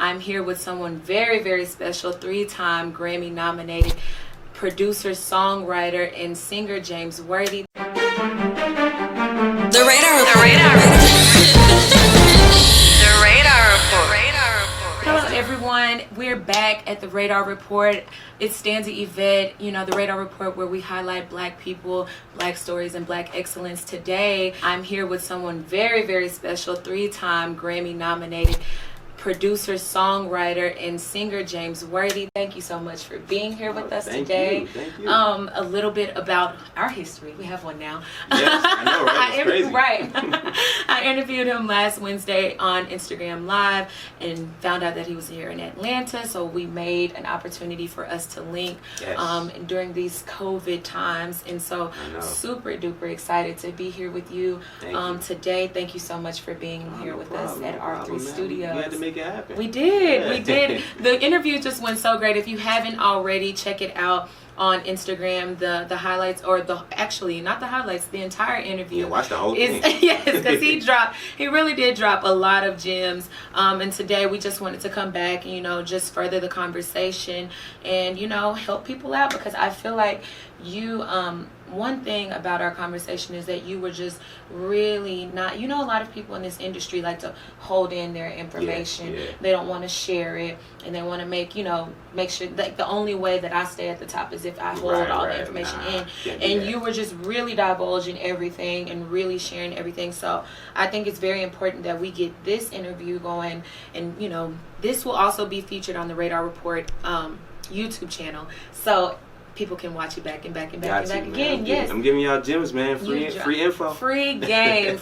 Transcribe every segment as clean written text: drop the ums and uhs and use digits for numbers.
I'm here with someone very, very special, 3-time Grammy nominated producer, songwriter, and singer James Worthy. The Raydar Report. The Raydar Report. Hello everyone, we're back at the Raydar Report. It's Stanza Yvette, the Raydar Report where we highlight Black people, Black stories, and Black excellence. Today, I'm here with someone very, very special, 3-time Grammy nominated producer, songwriter, and singer James Worthy. Thank you so much for being here with us today. Thank you. A little bit about our history. We have one now. Yes, I know, right? It's crazy. Right. I interviewed him last Wednesday on Instagram Live and found out that he was here in Atlanta. So we made an opportunity for us to link during these COVID times. And so super duper excited to be here with you today. Thank you so much for being here with us at R3 Studios. We had to make it happen. We did. The interview just went so great. If you haven't already, check it out on Instagram. The highlights, or not the highlights, the entire interview. Yeah, watch the whole thing. Yes, because he really did drop a lot of gems. And today we just wanted to come back and, just further the conversation and, help people out, because I feel like you, one thing about our conversation is that you were just really not, a lot of people in this industry like to hold in their information. Yeah. They don't want to share it, and they want to make sure, like, the only way that I stay at the top is if I hold all the information in. And you were just really divulging everything and really sharing everything. So I think it's very important that we get this interview going, and this will also be featured on the Raydar Report YouTube channel, so people can watch it back and back and back and back again. Yes, I'm giving y'all gems, man. Free info. Free game.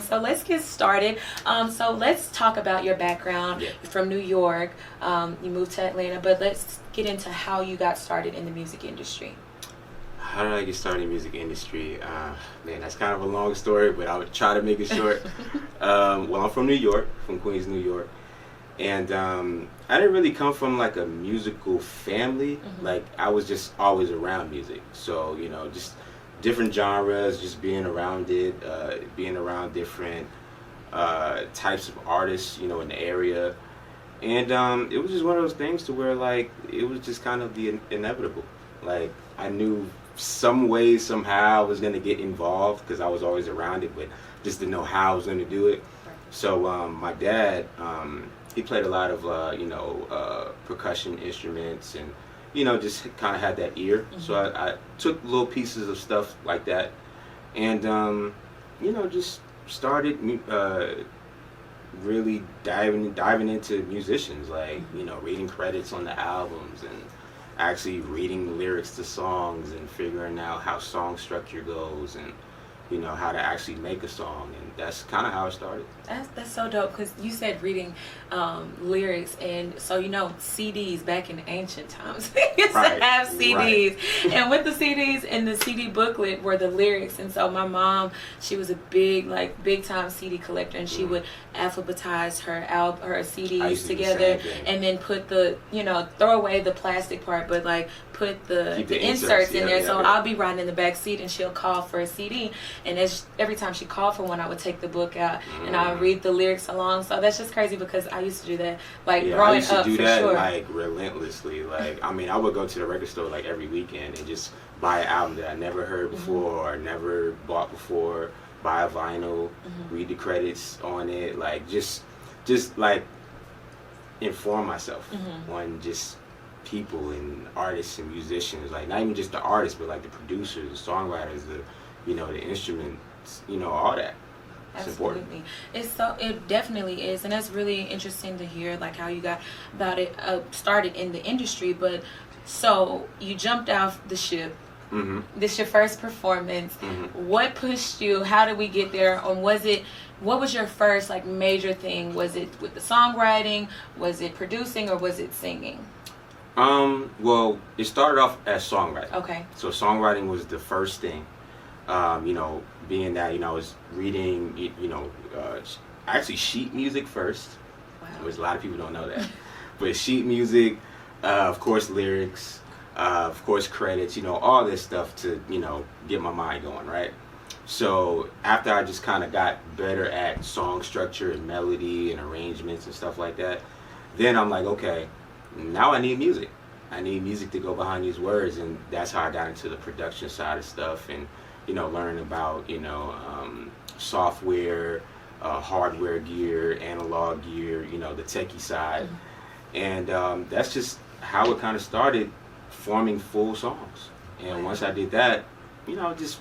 So let's get started. So let's talk about your background. You're from New York. You moved to Atlanta, but let's get into how you got started in the music industry. How did I get started in the music industry? Man, that's kind of a long story, but I would try to make it short. Well, I'm from New York, from Queens, New York. And I didn't really come from like a musical family. Like, I was just always around music. So, just different genres, just being around it, being around different types of artists, in the area. And it was just one of those things to where, like, it was just kind of the inevitable. Like, I knew some way, somehow I was going to get involved because I was always around it, but just didn't know how I was going to do it. So my dad, he played a lot of, percussion instruments and, just kind of had that ear. So I took little pieces of stuff like that and, just started really diving into musicians, like, reading credits on the albums and actually reading the lyrics to songs and figuring out how song structure goes and, how to actually make a song. And that's kind of how it started. That's so dope, because you said reading lyrics, and so CDs back in ancient times we used to have CDs, and with the CDs and the CD booklet were the lyrics. And so my mom, she was a big time CD collector, and she would alphabetize her CDs together and then put the throw away the plastic part, but like put the inserts in there. So I'll be riding in the back seat and she'll call for a CD, and every time she called for one, I would take the book out and I would read the lyrics along. So that's just crazy, because I used to do that, like, growing up. I used to do that like relentlessly. Like, I mean, I would go to the record store like every weekend and just buy an album that I never heard before or never bought before, buy a vinyl, read the credits on it, like just like inform myself on just people and artists and musicians, like not even just the artists, but like the producers, the songwriters, the instruments, all that. It's Absolutely. important. It definitely is, and that's really interesting to hear, like, how you got started in the industry. But so you jumped off the ship. This your first performance. What pushed you? How did we get there? What was your first like major thing? Was it with the songwriting? Was it producing, or was it singing? Well, it started off as songwriting. Okay. So songwriting was the first thing. Being that, I was reading, actually sheet music first, which a lot of people don't know that. But sheet music, of course, lyrics, of course, credits, all this stuff to, get my mind going, right? So after I just kind of got better at song structure and melody and arrangements and stuff like that, then I'm like, okay, now I need music. I need music to go behind these words, and that's how I got into the production side of stuff, and learning about software, hardware gear, analog gear, the techie side, and that's just how it kind of started forming full songs. And once I did that, just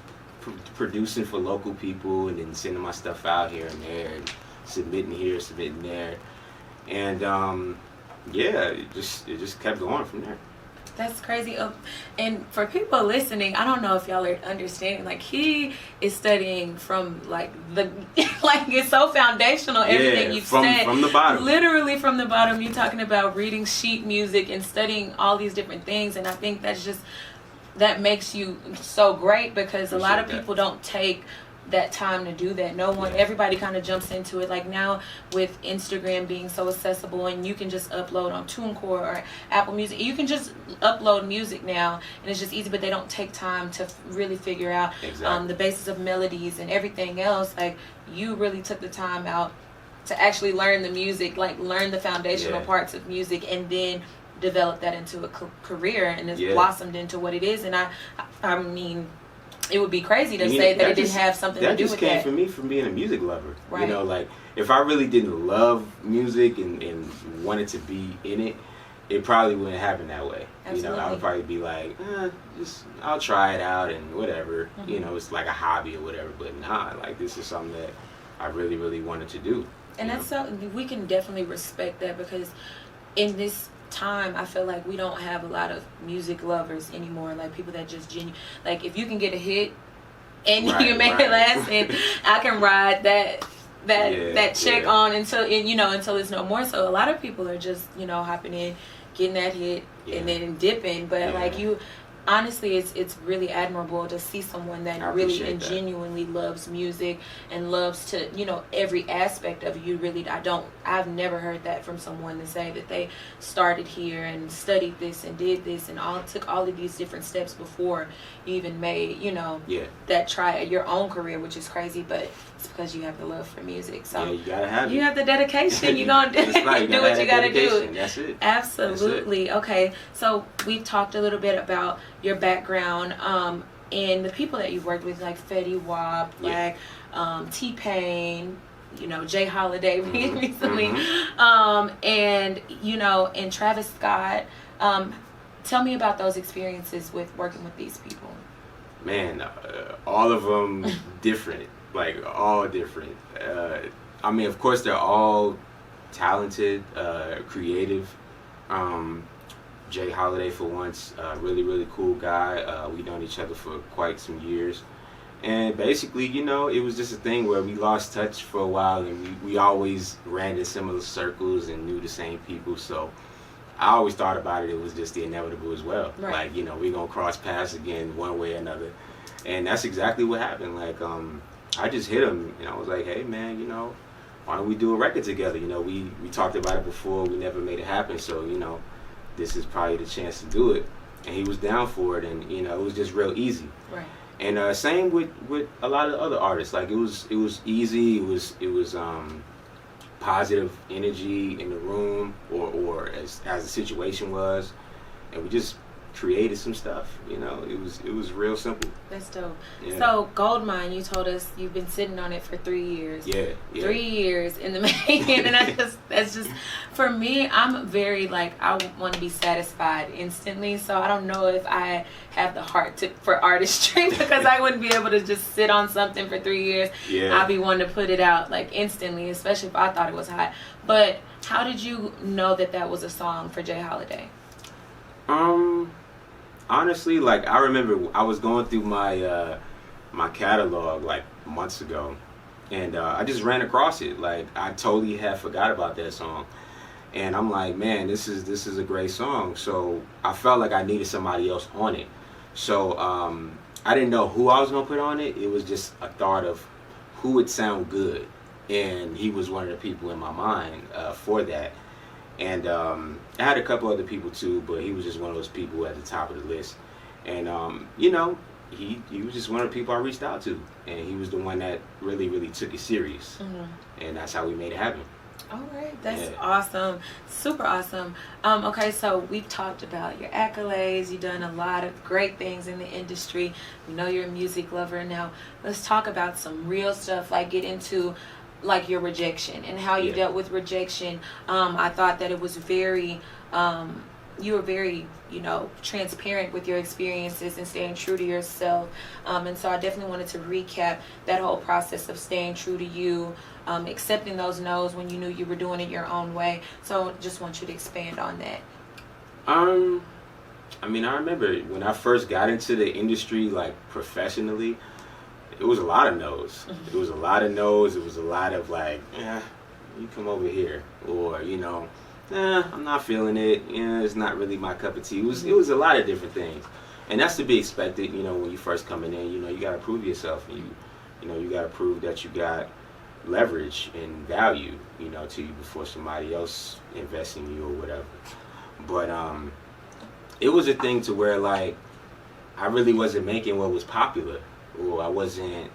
producing for local people, and then sending my stuff out here and there, and submitting here, submitting there, and it just kept going from there. That's crazy. And for people listening, I don't know if y'all are understanding, like, he is studying from like it's so foundational, everything you've said. From the bottom. Literally from the bottom. You're talking about reading sheet music and studying all these different things, and I think that makes you so great, because a lot of people don't take that time to do that. Everybody kind of jumps into it. Like now with Instagram being so accessible, and you can just upload on TuneCore or Apple Music. You can just upload music now, and it's just easy, but they don't take time to really figure out the basis of melodies and everything else. Like, you really took the time out to actually learn the music, like learn the foundational parts of music, and then develop that into a career, and it's blossomed into what it is. And I mean, it would be crazy to say that it didn't have something to do with that. That just came for me from being a music lover. Right. Like, if I really didn't love music and wanted to be in it, it probably wouldn't happen that way. Absolutely. I would probably be like, I'll try it out and whatever. It's like a hobby or whatever. But nah, like, this is something that I really, really wanted to do. And that's something we can definitely respect that, because in this time, I feel like we don't have a lot of music lovers anymore, like people that just like, if you can get a hit and you can make it last, and I can ride that check on until it's no more. So a lot of people are just hopping in, getting that hit, and then dipping. But like, honestly, it's really admirable to see someone that really and genuinely loves music and loves to, every aspect of you. Really, I've never heard that from someone to say that they started here and studied this and did this and took all of these different steps before you even made, that try at your own career, which is crazy, but it's because you have the love for music. So you gotta have it. You have the dedication. You're gonna do what you gotta do. That's it. Absolutely. That's it. Okay, so we've talked a little bit about your background, and the people that you've worked with, like Fetty Wap, like T-Pain, Jay Holiday recently, and Travis Scott. Tell me about those experiences with working with these people. Man, all of them different, like all different. I mean, of course, they're all talented, creative. Jay Holiday, for once, really, really cool guy. We've known each other for quite some years. And basically, it was just a thing where we lost touch for a while, and we always ran in similar circles and knew the same people. So I always thought about it was just the inevitable as well. Right. Like, we're going to cross paths again one way or another. And that's exactly what happened. Like, I just hit him, and I was like, hey, man, why don't we do a record together? We talked about it before. We never made it happen. So, this is probably the chance to do it. And he was down for it, and it was just real easy. Right. And same with a lot of other artists. Like, it was easy. It was positive energy in the room, or as the situation was, and we just created some stuff. It was real simple. That's dope. Yeah. So Goldmine, you told us you've been sitting on it for 3 years. Yeah. 3 years in the making, and that's just for me. I'm very I want to be satisfied instantly. So I don't know if I have the heart for artistry because I wouldn't be able to just sit on something for 3 years. Yeah. I'd be wanting to put it out instantly, especially if I thought it was hot. But how did you know that was a song for Jay Holiday? Honestly, I remember I was going through my my catalog months ago, and I just ran across it. I totally had forgot about that song, and I'm like, man, this is a great song. So I felt like I needed somebody else on it. So I didn't know who I was gonna put on it. It was just a thought of who would sound good, and he was one of the people in my mind for that. And I had a couple other people too, but he was just one of those people at the top of the list. And he was just one of the people I reached out to, and he was the one that really took it serious, and that's how we made it happen. All right, that's awesome, super awesome. Okay, so we've talked about your accolades. You've done a lot of great things in the industry. We know you're a music lover. Now, let's talk about some real stuff, like get into like your rejection and how you dealt with rejection. I thought that it was very, you were very, transparent with your experiences and staying true to yourself. And so I definitely wanted to recap that whole process of staying true to you, accepting those no's when you knew you were doing it your own way. So just want you to expand on that. I remember when I first got into the industry, like professionally, it was a lot of no's. It was a lot of no's. It was a lot of like, you come over here, or I'm not feeling it. It's not really my cup of tea. It was a lot of different things, and that's to be expected. When you first coming in, you got to prove yourself, and you got to prove that you got leverage and value, to you before somebody else invests in you or whatever. But it was a thing to where like I really wasn't making what was popular, or I wasn't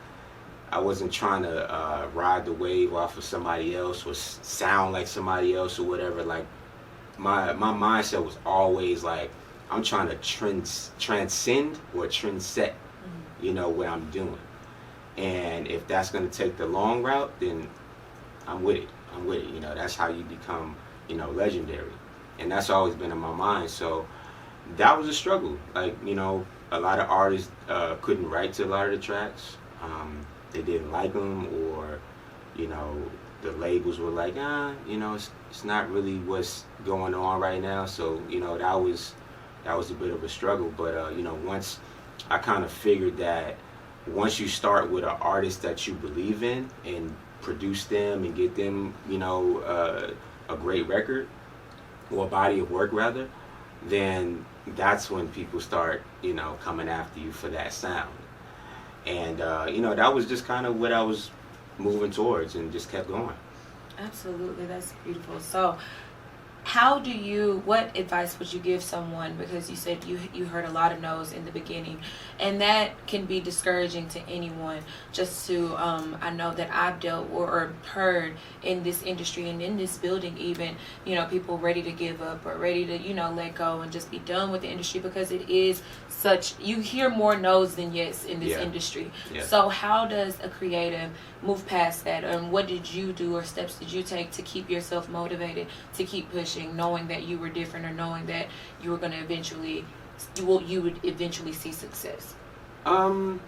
trying to ride the wave off of somebody else or sound like somebody else or whatever. Like my mindset was always like I'm trying to transcend or trendset, what I'm doing. And if that's going to take the long route, then I'm with it. That's how you become, legendary. And that's always been in my mind. So that was a struggle. Like, a lot of artists couldn't write to a lot of the tracks. They didn't like them, or, the labels were like, it's not really what's going on right now. So, that was a bit of a struggle. But, once I kind of figured that once you start with an artist that you believe in and produce them and get them, a great record or a body of work rather, then that's when people start, coming after you for that sound. And, that was just kind of what I was moving towards and just kept going. Absolutely. That's beautiful. So what advice would you give someone, because you said you heard a lot of no's in the beginning, and that can be discouraging to anyone. Just to I know that I've dealt or heard in this industry and in this building even, people ready to give up or ready to let go and just be done with the industry, because it is you hear more no's than yes in this industry. So how does a creative move past that, and what did you do or steps did you take to keep yourself motivated to keep pushing, knowing that you were different, or knowing that you were going to you would eventually see success? A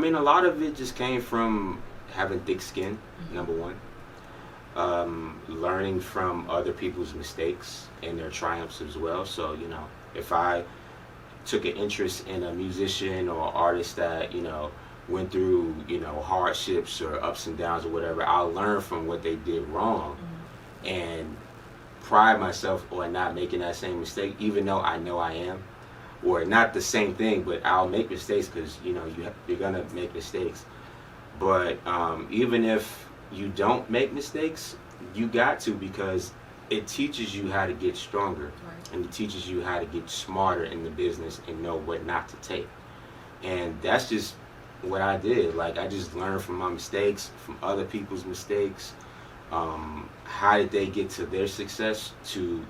lot of it just came from having thick skin, number one. Learning from other people's mistakes and their triumphs as well. So, if I took an interest in a musician or artist that, went through, hardships or ups and downs or whatever, I'll learn from what they did wrong and pride myself on not making that same mistake, even though I know I am. Or not the same thing, but I'll make mistakes because, you're going to make mistakes. But even if you don't make mistakes, you got to, because it teaches you how to get stronger. Right. And it teaches you how to get smarter in the business and know what not to take. And that's just what I did. Like, I just learned from my mistakes, from other people's mistakes. How did they get to their success to,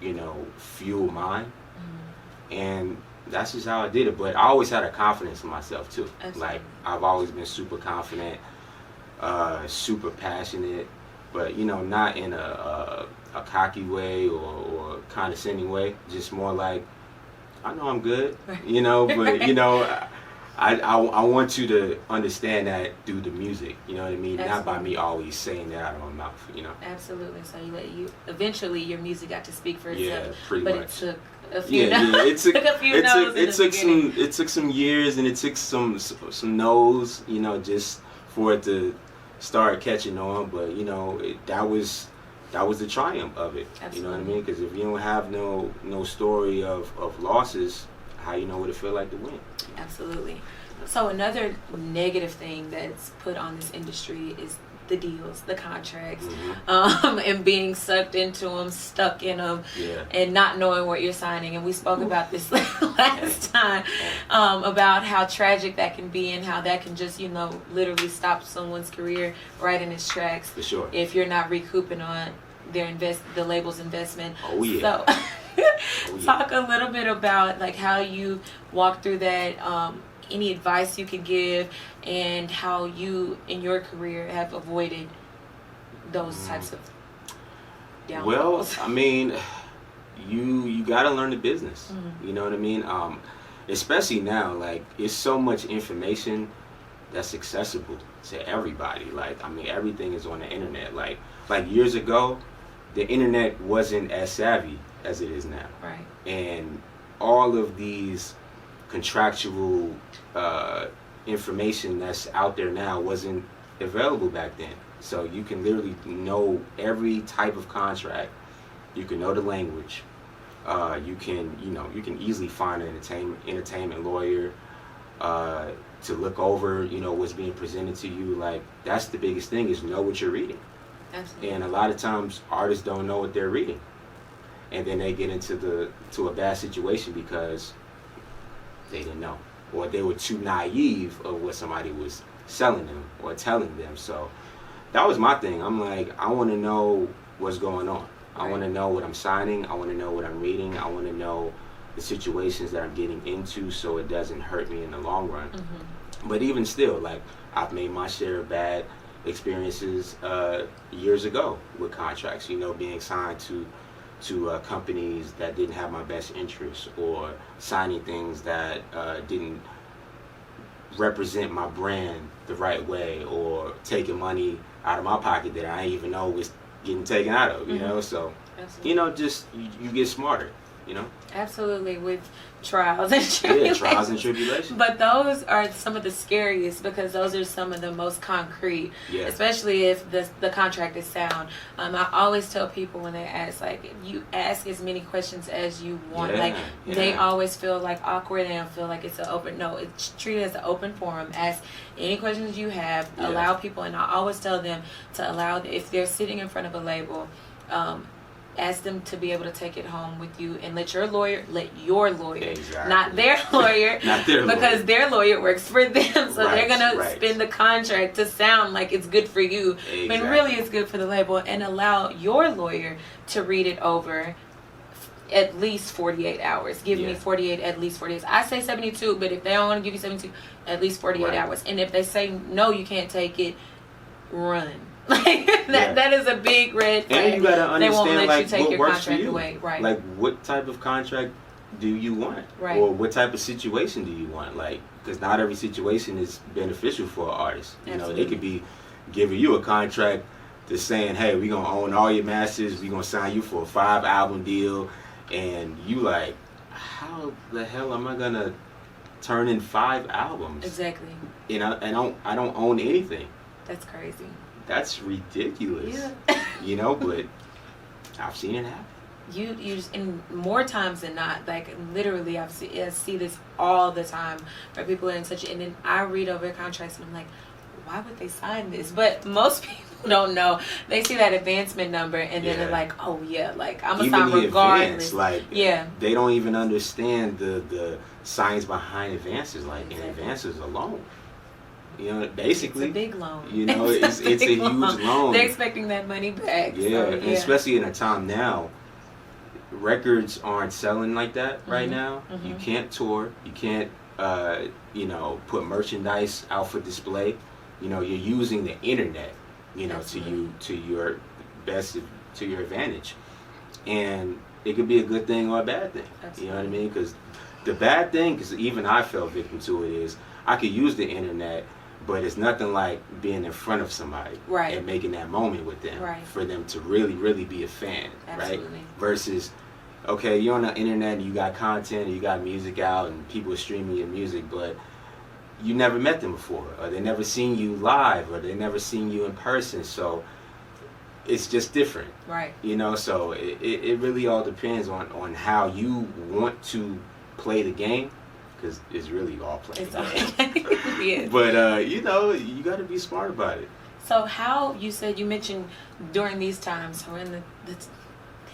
fuel mine? And that's just how I did it. But I always had a confidence in myself too. Absolutely. Like, I've always been super confident, super passionate, but not in a cocky way or condescending way. Just more like, I know I'm good, but I want you to understand that through the music, you know what I mean? Absolutely. Not by me always saying that out of my mouth, Absolutely. So eventually your music got to speak for itself. Yeah, pretty but much. It took a few no's. It took some years, and it took some no's, just for it to start catching on. But that was the triumph of it. Absolutely. You know what I mean? Because if you don't have no story of losses, how you know what it feel like to win? Absolutely. So another negative thing that's put on this industry is the deals, the contracts, Mm-hmm. and being sucked into them, stuck in them, Yeah. and not knowing what you're signing. And we spoke about this last time, about how tragic that can be and how that can just, literally stop someone's career right in its tracks. For sure. If you're not recouping on the label's investment. Oh yeah. So talk a little bit about like how you walked through that, any advice you could give, and how you in your career have avoided those types of downfalls. Well, I mean, you got to learn the business. Mm-hmm. You know what I mean? Especially now, like, it's so much information that's accessible to everybody. Like, I mean, everything is on the internet. Like years ago, the internet wasn't as savvy as it is now. Right. And all of these contractual information that's out there now wasn't available back then. So you can literally know every type of contract. You can know the language. You can easily find an entertainment lawyer to look over, what's being presented to you. Like, that's the biggest thing, is know what you're reading. Absolutely. And a lot of times artists don't know what they're reading, and then they get into a bad situation because they didn't know, or they were too naive of what somebody was selling them or telling them. So that was my thing. I'm like, I want to know what's going on. I want to know what I'm signing. I want to know what I'm reading. I want to know the situations that I'm getting into, so it doesn't hurt me in the long run. Mm-hmm. But even still, like, I've made my share of bad experiences years ago with contracts, being signed to companies that didn't have my best interests, or signing things that didn't represent my brand the right way, or taking money out of my pocket that I didn't even know was getting taken out of, so Absolutely. just you get smarter, Absolutely, with trials and tribulations. Yeah, trials and tribulations. But those are some of the scariest, because those are some of the most concrete, Yeah. especially if the contract is sound. I always tell people when they ask, like, you ask as many questions as you want. Yeah, They always feel like awkward. They don't feel like it's it's treated as an open forum. Ask any questions you have. Yeah. Allow people, and I always tell them to allow, if they're sitting in front of a label, ask them to be able to take it home with you, and let your lawyer, Exactly. not their lawyer, Not their because lawyer. their lawyer works for them, so they're Right, gonna right. spin the contract to sound like it's good for you, when Exactly. really it's good for the label. And allow your lawyer to read it over at least 48 hours. Give me Yeah. 48, at least 48. I say 72, but if they don't want to give you 72, at least 48 Right. hours. And if they say no, you can't take it, run. Like Yeah. that is a big red flag. And you gotta They won't understand, let you like, take what your works for contract you. away. Right. Like, what type of contract do you want? Right. Or what type of situation do you want? Like, because not every situation is beneficial for an artist. Absolutely. They could be giving you a contract that's saying, hey, we're going to own all your masters. We're going to sign you for a 5-album deal. And you like, how the hell am I going to turn in 5 albums? Exactly. I don't own anything. That's crazy. That's ridiculous. Yeah. But I've seen it happen. You just, and more times than not, like literally, I see this all the time, where people are in such, and then I read over contracts and I'm like, why would they sign this? But most people don't know. They see that advancement number, and then Yeah. they're like, oh yeah, like I'm gonna Even sign the regardless. advance, like, Yeah. they don't even understand the science behind advances. Like, in Exactly. advances alone, basically, It's a big loan. it's a big huge loan. They're expecting that money back. Yeah, so, and especially in a time now, records aren't selling like that right Mhm, now. mhm. You can't tour. You can't, put merchandise out for display. You're using the internet, Absolutely. to your advantage, and it could be a good thing or a bad thing. Absolutely. You know what I mean? Because the bad thing, because even I fell victim to it, is I could use the internet, but it's nothing like being in front of somebody, Right. and making that moment with them, Right. for them to really, really be a fan, Absolutely. right? Versus, okay, you're on the internet and you got content, and you got music out, and people are streaming your music, but you never met them before, or they never seen you live, or they never seen you in person, so it's just different. Right. So it really all depends on how you want to play the game, because it's really all playing It's the game. okay. Yeah. But you got to be smart about it. So how, you said, you mentioned during these times, we're in the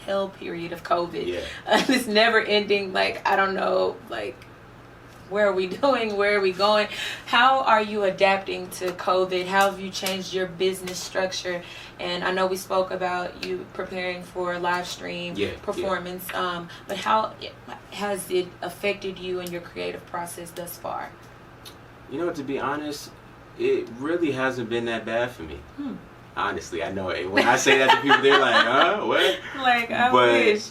hell period of COVID, this never ending, like, I don't know, like, where are we doing? Where are we going? How are you adapting to COVID? How have you changed your business structure? And I know we spoke about you preparing for a live stream performance, but how has it affected you and your creative process thus far? You know, to be honest, it really hasn't been that bad for me. Honestly, I know when I say that to people, they're like, huh, what? Like, I wish.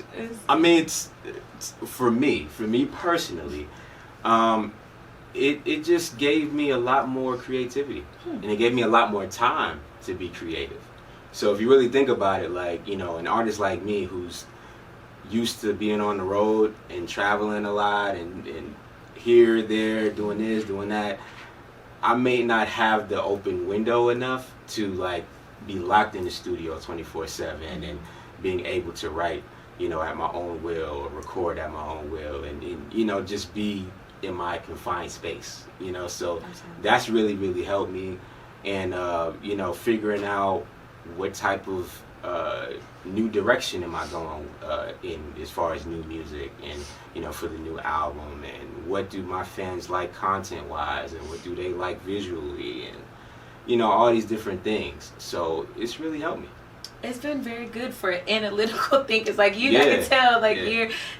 I mean, it's for me personally, it just gave me a lot more creativity, and it gave me a lot more time to be creative. So if you really think about it, like, you know, an artist like me who's used to being on the road and traveling a lot and here, there, doing this, doing that, I may not have the open window enough to, like, be locked in the studio 24/7 and being able to write, you know, at my own will, or record at my own will, and you know, just be in my confined space, you know. So that's really, really helped me. And you know, figuring out what type of new direction am I going in as far as new music, and, you know, for the new album, and what do my fans like content wise, and what do they like visually, and, you know, all these different things. So it's really helped me. It's been very good for analytical thinkers. Like, you can tell, like,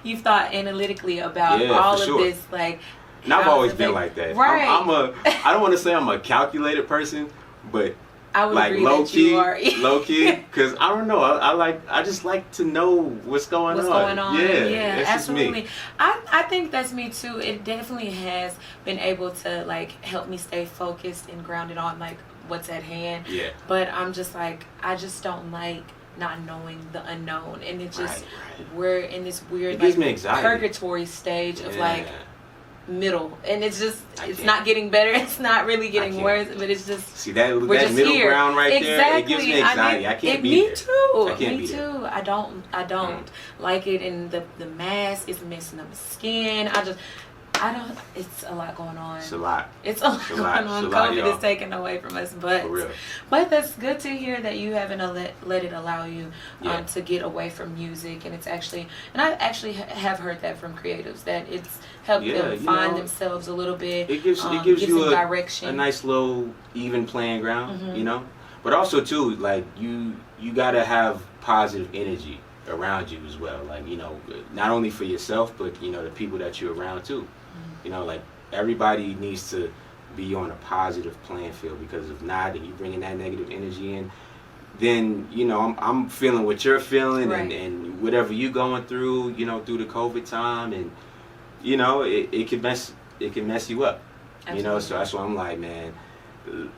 you've thought analytically about all of this, like. And I've always been like that. Right. I don't want to say I'm a calculated person, but I would like agree low that key, you are. low key, because I don't know. I just like to know what's going on. Yeah, absolutely. Just me. I think that's me too. It definitely has been able to, like, help me stay focused and grounded on, like, what's at hand. Yeah. But I'm just like, I just don't like not knowing the unknown, and it just we're in this weird, like, purgatory stage of, like, middle, and it's just it's not getting better, it's not really getting worse, but it's just that middle here. ground right there. It gives me anxiety. I can't be there. Me too. I don't like it, and the mask is messing up the skin. I don't. It's a lot going on. It's a lot. It's a lot going on. COVID is taken away from us, but that's good to hear that you haven't let it allow you to get away from music, and it's actually, and I actually have heard that from creatives, that it's helped them find themselves a little bit. It gives you direction, a nice little even playing ground, you know. But also too, like, you gotta have positive energy around you as well, like, you know, not only for yourself, but, you know, the people that you're around too. You know, like, everybody needs to be on a positive playing field, because if not, and you bringing that negative energy in, then, you know, I'm feeling what you're feeling, and whatever you going through, you know, through the COVID time, and, you know, it can mess you up. Absolutely. You know, so that's why I'm like, man,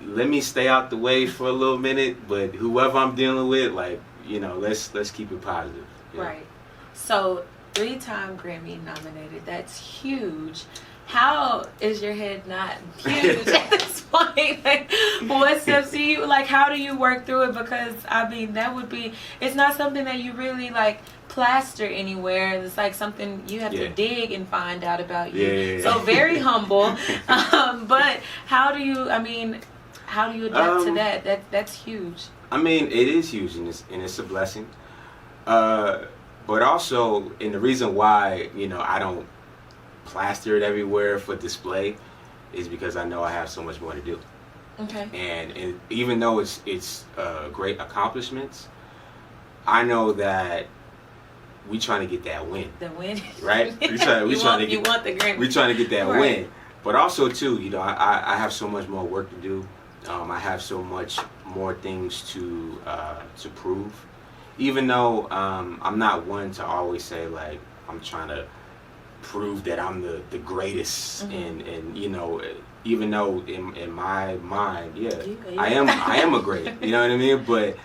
let me stay out the way for a little minute, but whoever I'm dealing with, like, you know, let's keep it positive. Right. So 3-time Grammy nominated. That's huge. How is your head not huge at this point? Like, what steps do you, like, how do you work through it? Because, I mean, that would be, it's not something that you really, like, plaster anywhere. It's like something you have to dig and find out about you. So very humble. But how do you adapt to that? That's huge. I mean, it is huge, and it's a blessing. But also, and the reason why, you know, I don't plaster it everywhere for display is because I know I have so much more to do. Okay. And even though it's great accomplishments, I know that we trying to get that win. The win. Right? You want the Grammy. We trying to get that win. But also too, you know, I have so much more work to do. I have so much more things to prove. Even though I'm not one to always say, like, I'm trying to prove that I'm the greatest, and you know, even though in my mind, I am a great, you know what I mean? But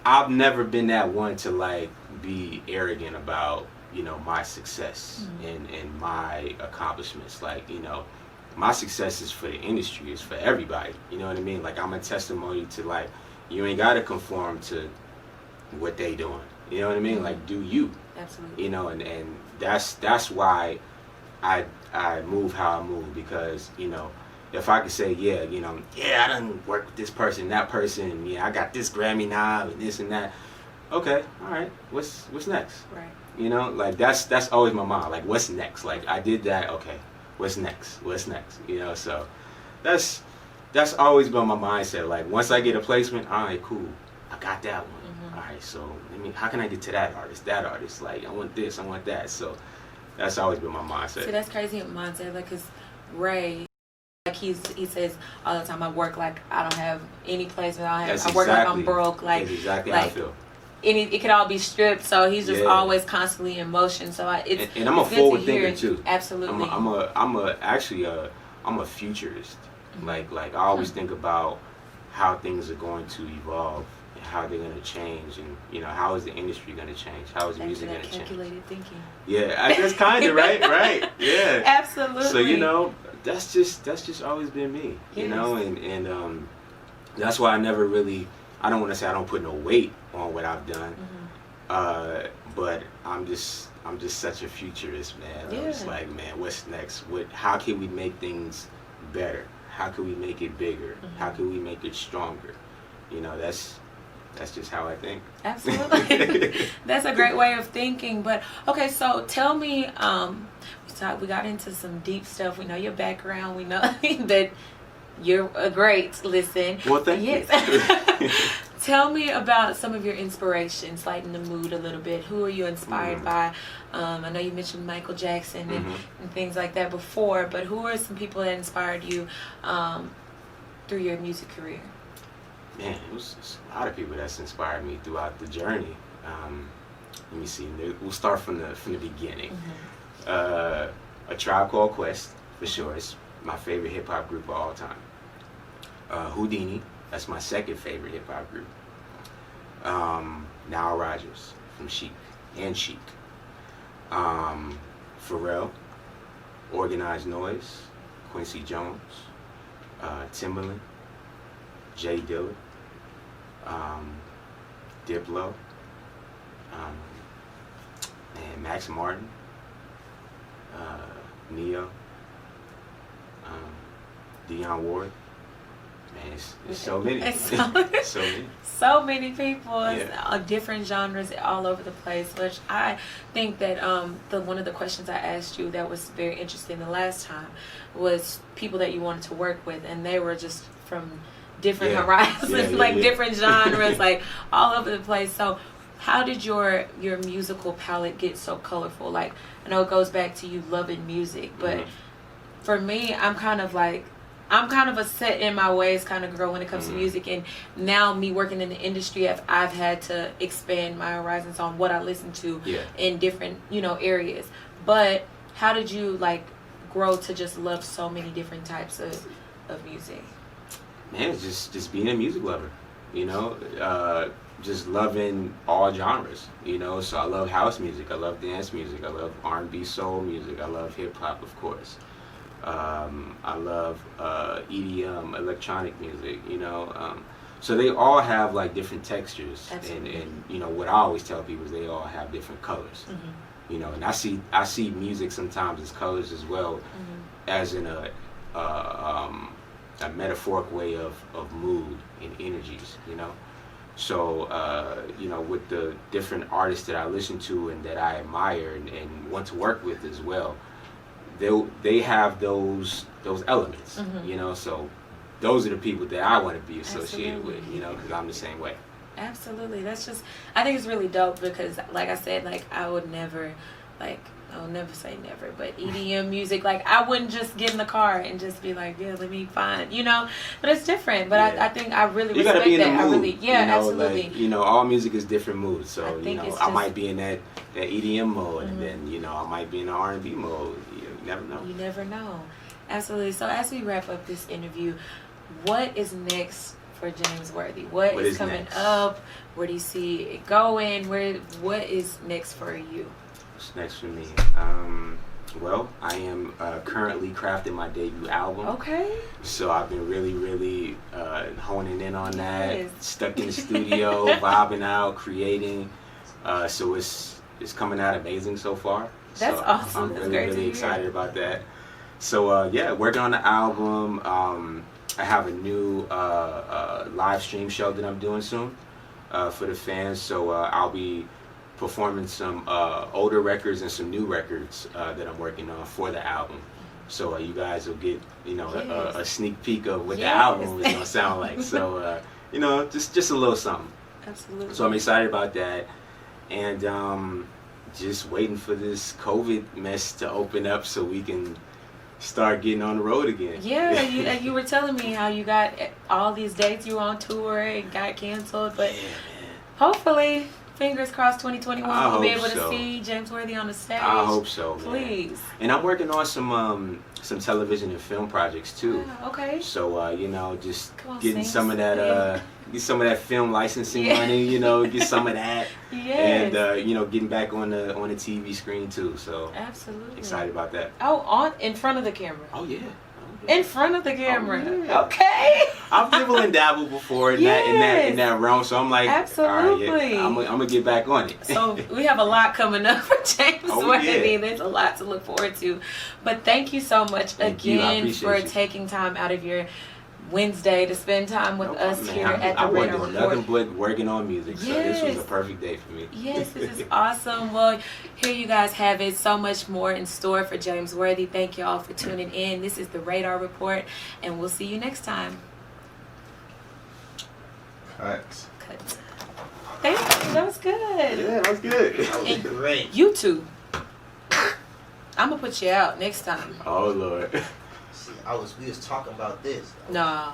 I've never been that one to, like, be arrogant about, you know, my success and my accomplishments. Like, you know, my success is for the industry, it's for everybody, you know what I mean? Like, I'm a testimony to, like, you ain't gotta conform to what they doing, you know what I mean? Like, do you. Absolutely. You know, and that's why I move how I move, because, you know, if I could say, yeah, you know, yeah, I done work with this person, that person, yeah, I got this Grammy knob and this and that. Okay, all right, what's next? Right. You know, like that's always my mind. Like, what's next? Like, I did that. Okay, what's next? What's next? You know, so that's always been my mindset. Like, once I get a placement, all right, cool, I got that one. All right, so how can I get to that artist? That artist, like, I want this, I want that. So that's always been my mindset. See, that's crazy mindset. Like, cause Ray, like he says all the time, I work like I don't have any placement. I work like I'm broke. Like, that's exactly how I feel. It could all be stripped, so he's just always constantly in motion. So and I'm a forward thinker too. Absolutely. I'm a futurist. Like I always think about how things are going to evolve and how they're going to change, and you know, how is the industry going to change? How is music going to change? Calculated thinking. Yeah, that's kind of right. Yeah. Absolutely. So you know, that's just always been me. You know, and that's why I never really. I don't want to say I don't put no weight on what I've done, but I'm just such a futurist, man. I'm just like, man, what's next? How can we make things better? How can we make it bigger? How can we make it stronger? You know, that's just how I think. Absolutely. That's a great way of thinking. But okay, so tell me, we got into some deep stuff. We know your background. We know that you're a great listen. Well, thank you. Tell me about some of your inspirations, lighten the mood a little bit. Who are you inspired by? I know you mentioned Michael Jackson and things like that before, but who are some people that inspired you through your music career? Man, it was a lot of people that's inspired me throughout the journey. Let me see. We'll start from the beginning. A Tribe Called Quest, for sure. It's my favorite hip hop group of all time. Houdini, that's my second favorite hip hop group. Nile Rodgers from Chic. Pharrell, Organized Noise, Quincy Jones, Timbaland, Jay Dilla, Diplo, and Max Martin, Neo, Dionne Ward. Man, it's so many. So many people, different genres all over the place. Which I think that one of the questions I asked you that was very interesting the last time was people that you wanted to work with, and they were just from different horizons, different genres, like all over the place. So how did your musical palette get so colorful? Like, I know it goes back to you loving music, but for me, I'm kind of a set in my ways kind of girl when it comes to music, and now me working in the industry, I've had to expand my horizons on what I listen to in different, areas. But how did you grow to just love so many different types of music? Man, it's just being a music lover, just loving all genres, so I love house music, I love dance music, I love R&B soul music, I love hip hop, of course. I love EDM, electronic music, so they all have different textures. Absolutely. And what I always tell people is they all have different colors, and I see music sometimes as colors as well, as in a metaphoric way of mood and energies, So, with the different artists that I listen to and that I admire and want to work with as well, they have those elements, so those are the people that I want to be associated with, because I'm the same way. Absolutely. I think it's really dope because, like I said, I would never say never, but EDM music, I wouldn't just get in the car and just be like, yeah, let me find, but it's different. But I think I really respect that. You gotta be in the mood. Absolutely. All music is different moods. So, I might be in that EDM mode, and then, I might be in the R&B mode. You never know. You never know. Absolutely. So as we wrap up this interview, what is next for James Worthy? What is coming up? Where do you see it going? What is next for you? What's next for me? Well, I am currently crafting my debut album. Okay. So I've been really honing in on that. Stuck in the studio, vibing out, creating. So it's coming out amazing so far. That's awesome. I'm really excited about that. So yeah, working on the album. I have a new live stream show that I'm doing soon for the fans. So I'll be performing some older records and some new records that I'm working on for the album. So you guys will get, you know, a sneak peek of what the album is gonna sound like. So you know, just a little something. Absolutely. So I'm excited about that, and just waiting for this COVID mess to open up so we can start getting on the road again. Yeah, you were telling me how you got all these dates you were on tour and got canceled, but hopefully, fingers crossed, 2021 we'll be able to see James Worthy on the stage. I hope so, man. Please. And I'm working on some television and film projects too. Yeah, okay. So you know, just on, getting sing some of that get some of that film licensing money, you know, get some of that. Yes. And you know, getting back on the TV screen too. So absolutely excited about that. Oh, in front of the camera. Oh yeah. In front of the camera. Oh, yeah. Okay. I've dibble and dabbled before in that realm, so I'm like, absolutely. All right, yeah, I'm gonna get back on it. So we have a lot coming up for James Worthy. Yeah. There's a lot to look forward to. But thank you so much again for taking time out of your Wednesday to spend time with us here at the Raydar Report. Nothing but working on music, so this was a perfect day for me. Yes, this is awesome. Well, here you guys have it. So much more in store for James Worthy. Thank you all for tuning in. This is the Raydar Report, and we'll see you next time. Cut. Thank you. That was good. Yeah, that was good. That was great. You two. I'm gonna put you out next time. Oh Lord. See, we was talking about this. No.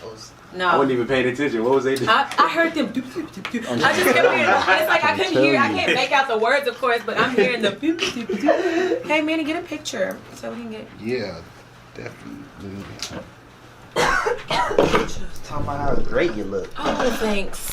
I wasn't even paying attention. What was they doing? I heard them. I just kept hearing. It's like I couldn't hear. I can't make out the words, of course, but I'm hearing the. Hey, Manny, get a picture so we can get. Yeah, definitely. Just talking about how great you look. Oh, thanks.